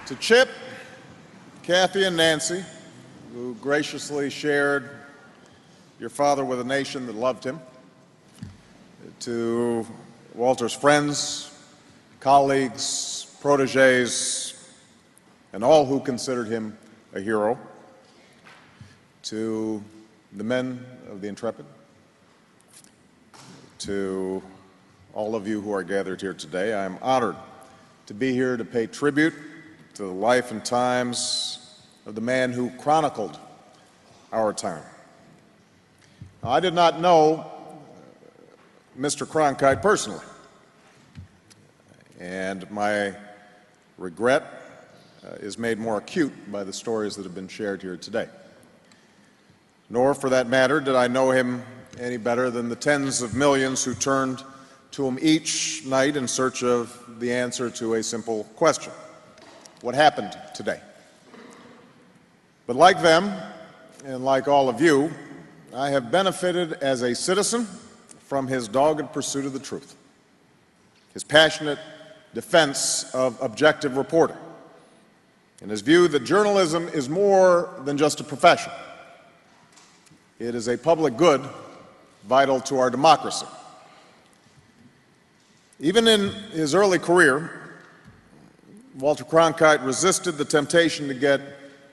To Chip, Kathy, and Nancy, who graciously shared your father with a nation that loved him. To Walter's friends, colleagues, protégés, and all who considered him a hero. To the men of the Intrepid. To all of you who are gathered here today, I am honored to be here to pay tribute to the life and times of the man who chronicled our time. Now, I did not know Mr. Cronkite personally, and my regret is made more acute by the stories that have been shared here today. Nor, for that matter, did I know him any better than the tens of millions who turned to him each night in search of the answer to a simple question: what happened today? But like them, and like all of you, I have benefited as a citizen from his dogged pursuit of the truth, his passionate defense of objective reporting, and his view that journalism is more than just a profession. It is a public good vital to our democracy. Even in his early career, Walter Cronkite resisted the temptation to get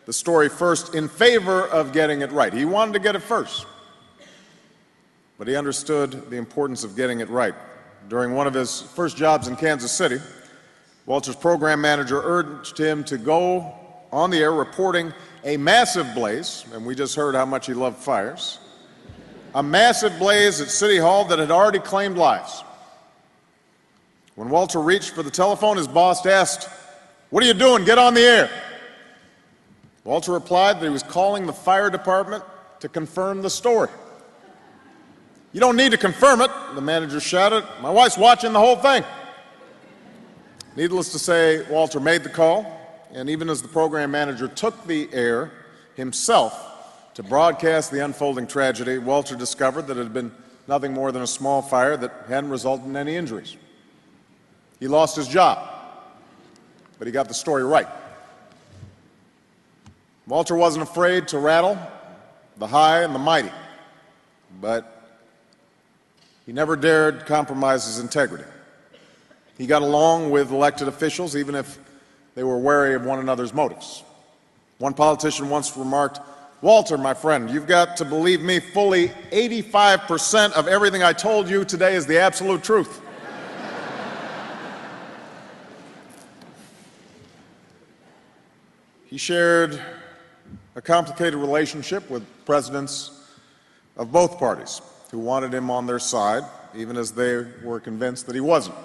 the story first in favor of getting it right. He wanted to get it first, but he understood the importance of getting it right. During one of his first jobs in Kansas City, Walter's program manager urged him to go on the air reporting a massive blaze, and we just heard how much he loved fires, a massive blaze at City Hall that had already claimed lives. When Walter reached for the telephone, his boss asked, "What are you doing? Get on the air." Walter replied that he was calling the fire department to confirm the story. "You don't need to confirm it," the manager shouted. "My wife's watching the whole thing." Needless to say, Walter made the call, and even as the program manager took the air himself to broadcast the unfolding tragedy, Walter discovered that it had been nothing more than a small fire that hadn't resulted in any injuries. He lost his job, but he got the story right. Walter wasn't afraid to rattle the high and the mighty, but he never dared compromise his integrity. He got along with elected officials even if they were wary of one another's motives. One politician once remarked, "Walter, my friend, you've got to believe me fully. 85% of everything I told you today is the absolute truth." He shared a complicated relationship with presidents of both parties who wanted him on their side, even as they were convinced that he wasn't.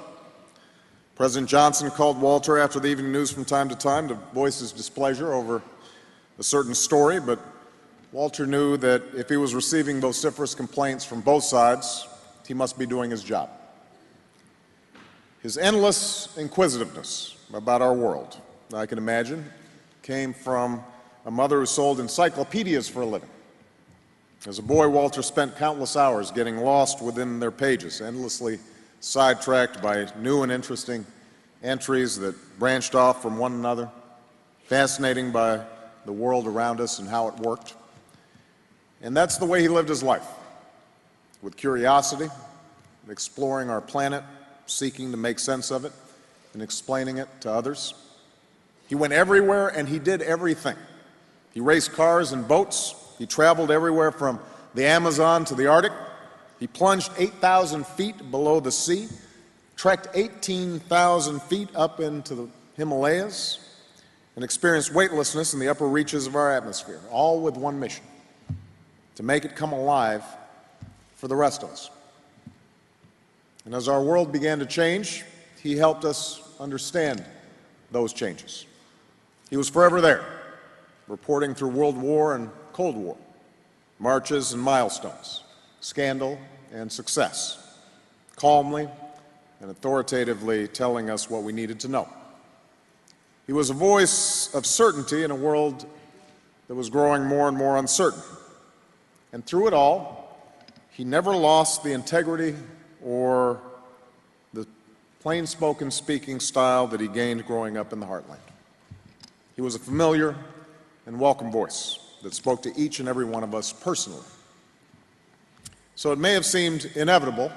President Johnson called Walter after the evening news from time to time to voice his displeasure over a certain story, but Walter knew that if he was receiving vociferous complaints from both sides, he must be doing his job. His endless inquisitiveness about our world, I can imagine, came from a mother who sold encyclopedias for a living. As a boy, Walter spent countless hours getting lost within their pages, endlessly sidetracked by new and interesting entries that branched off from one another, fascinating by the world around us and how it worked. And that's the way he lived his life, with curiosity, exploring our planet, seeking to make sense of it, and explaining it to others. He went everywhere and he did everything. He raced cars and boats. He traveled everywhere from the Amazon to the Arctic. He plunged 8,000 feet below the sea, trekked 18,000 feet up into the Himalayas, and experienced weightlessness in the upper reaches of our atmosphere, all with one mission: to make it come alive for the rest of us. And as our world began to change, he helped us understand those changes. He was forever there, reporting through World War and Cold War, marches and milestones, scandal and success, calmly and authoritatively telling us what we needed to know. He was a voice of certainty in a world that was growing more and more uncertain. And through it all, he never lost the integrity or the plain-spoken speaking style that he gained growing up in the heartland. He was a familiar and welcome voice that spoke to each and every one of us personally. So it may have seemed inevitable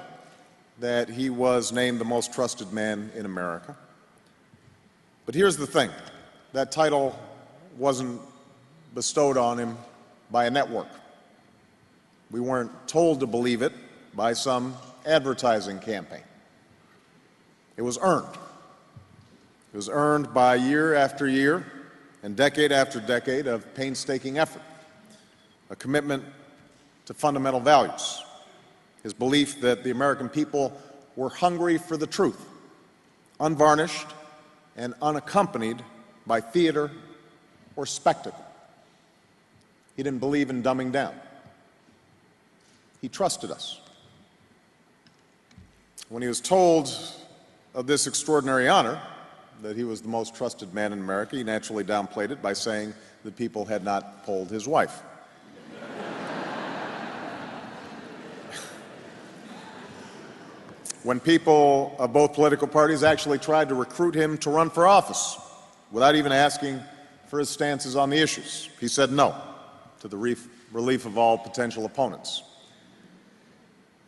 that he was named the most trusted man in America. But here's the thing, that title wasn't bestowed on him by a network. We weren't told to believe it by some advertising campaign. It was earned. It was earned by year after year and decade after decade of painstaking effort, a commitment to fundamental values, his belief that the American people were hungry for the truth, unvarnished and unaccompanied by theater or spectacle. He didn't believe in dumbing down. He trusted us. When he was told of this extraordinary honor, that he was the most trusted man in America, he naturally downplayed it by saying that people had not polled his wife. When people of both political parties actually tried to recruit him to run for office without even asking for his stances on the issues, he said no to the relief of all potential opponents.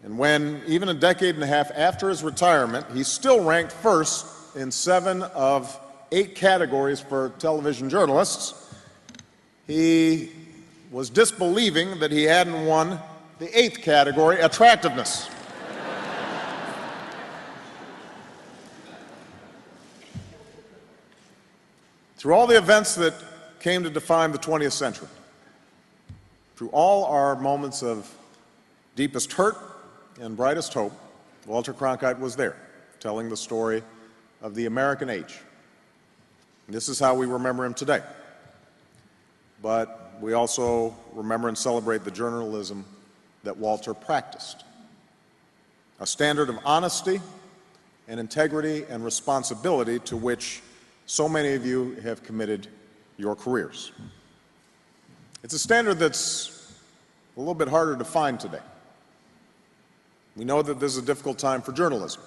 And when, even a decade and a half after his retirement, he still ranked first in 7 of 8 categories for television journalists, he was disbelieving that he hadn't won the 8th category, attractiveness. Through all the events that came to define the 20th century, through all our moments of deepest hurt and brightest hope, Walter Cronkite was there, telling the story of the American age. And this is how we remember him today. But we also remember and celebrate the journalism that Walter practiced, a standard of honesty and integrity and responsibility to which so many of you have committed your careers. It's a standard that's a little bit harder to find today. We know that this is a difficult time for journalism.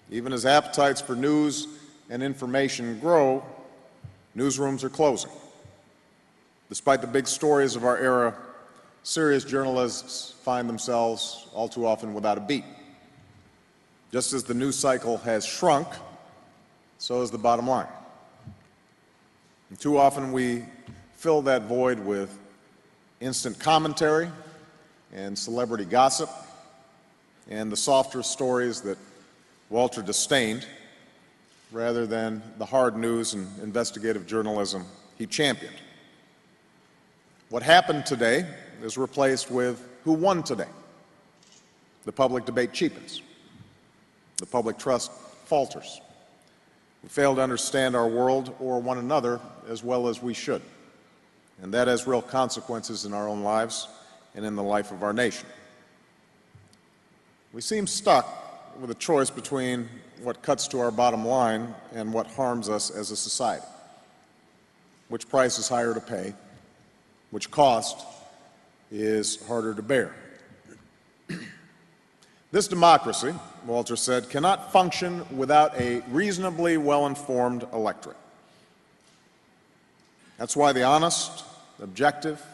Even as appetites for news and information grow, newsrooms are closing. Despite the big stories of our era, serious journalists find themselves all too often without a beat. Just as the news cycle has shrunk, so is the bottom line. And too often we fill that void with instant commentary and celebrity gossip and the softer stories that Walter disdained, rather than the hard news and investigative journalism he championed. What happened today is replaced with who won today. The public debate cheapens. The public trust falters. We fail to understand our world or one another as well as we should, and that has real consequences in our own lives and in the life of our nation. We seem stuck with a choice between what cuts to our bottom line and what harms us as a society. Which price is higher to pay? Which cost is harder to bear? This democracy, Walter said, cannot function without a reasonably well-informed electorate. That's why the honest, objective,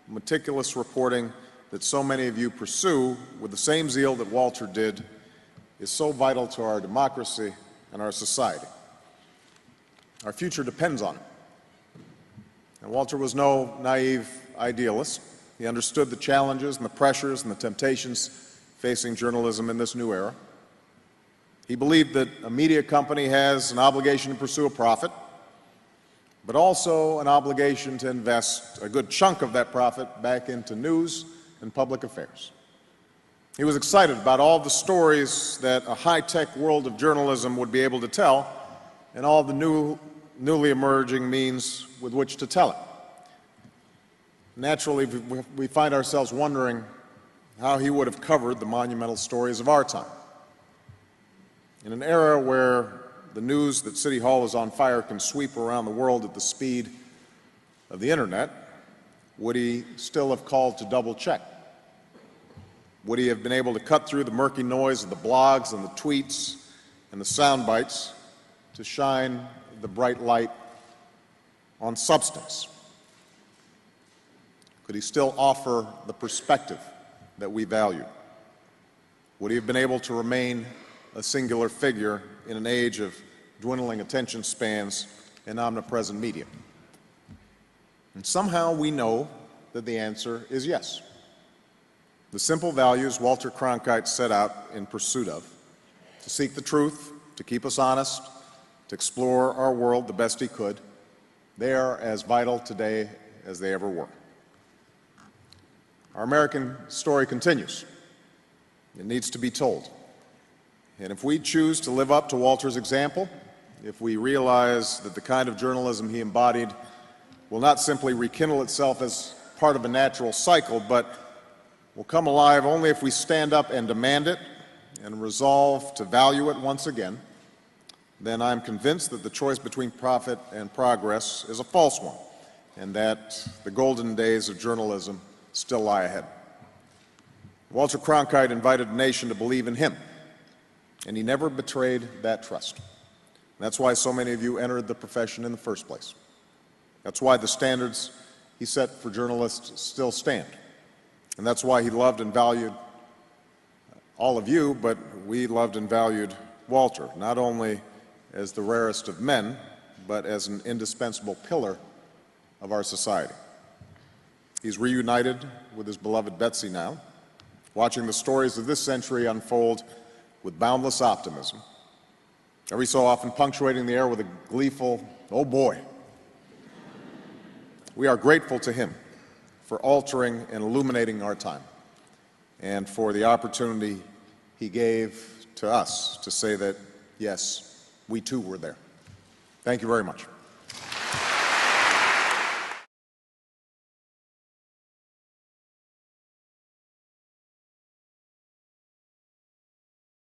meticulous reporting that so many of you pursue with the same zeal that Walter did is so vital to our democracy and our society. Our future depends on it. And Walter was no naive idealist. He understood the challenges and the pressures and the temptations facing journalism in this new era. He believed that a media company has an obligation to pursue a profit, but also an obligation to invest a good chunk of that profit back into news and public affairs. He was excited about all the stories that a high-tech world of journalism would be able to tell and all the newly emerging means with which to tell it. Naturally, we find ourselves wondering how he would have covered the monumental stories of our time. In an era where the news that City Hall is on fire can sweep around the world at the speed of the internet, would he still have called to double-check? Would he have been able to cut through the murky noise of the blogs and the tweets and the sound bites to shine the bright light on substance? Could he still offer the perspective that we value? Would he have been able to remain a singular figure in an age of dwindling attention spans and omnipresent media? And somehow we know that the answer is yes. The simple values Walter Cronkite set out in pursuit of, to seek the truth, to keep us honest, to explore our world the best he could, they are as vital today as they ever were. Our American story continues. It needs to be told. And if we choose to live up to Walter's example, if we realize that the kind of journalism he embodied will not simply rekindle itself as part of a natural cycle, but will come alive only if we stand up and demand it and resolve to value it once again, then I'm convinced that the choice between profit and progress is a false one, and that the golden days of journalism still lie ahead. Walter Cronkite invited a nation to believe in him, and he never betrayed that trust. That's why so many of you entered the profession in the first place. That's why the standards he set for journalists still stand. And that's why he loved and valued all of you, but we loved and valued Walter, not only as the rarest of men, but as an indispensable pillar of our society. He's reunited with his beloved Betsy now, watching the stories of this century unfold with boundless optimism, every so often punctuating the air with a gleeful, "Oh boy." We are grateful to him for altering and illuminating our time, and for the opportunity he gave to us to say that, yes, we too were there. Thank you very much.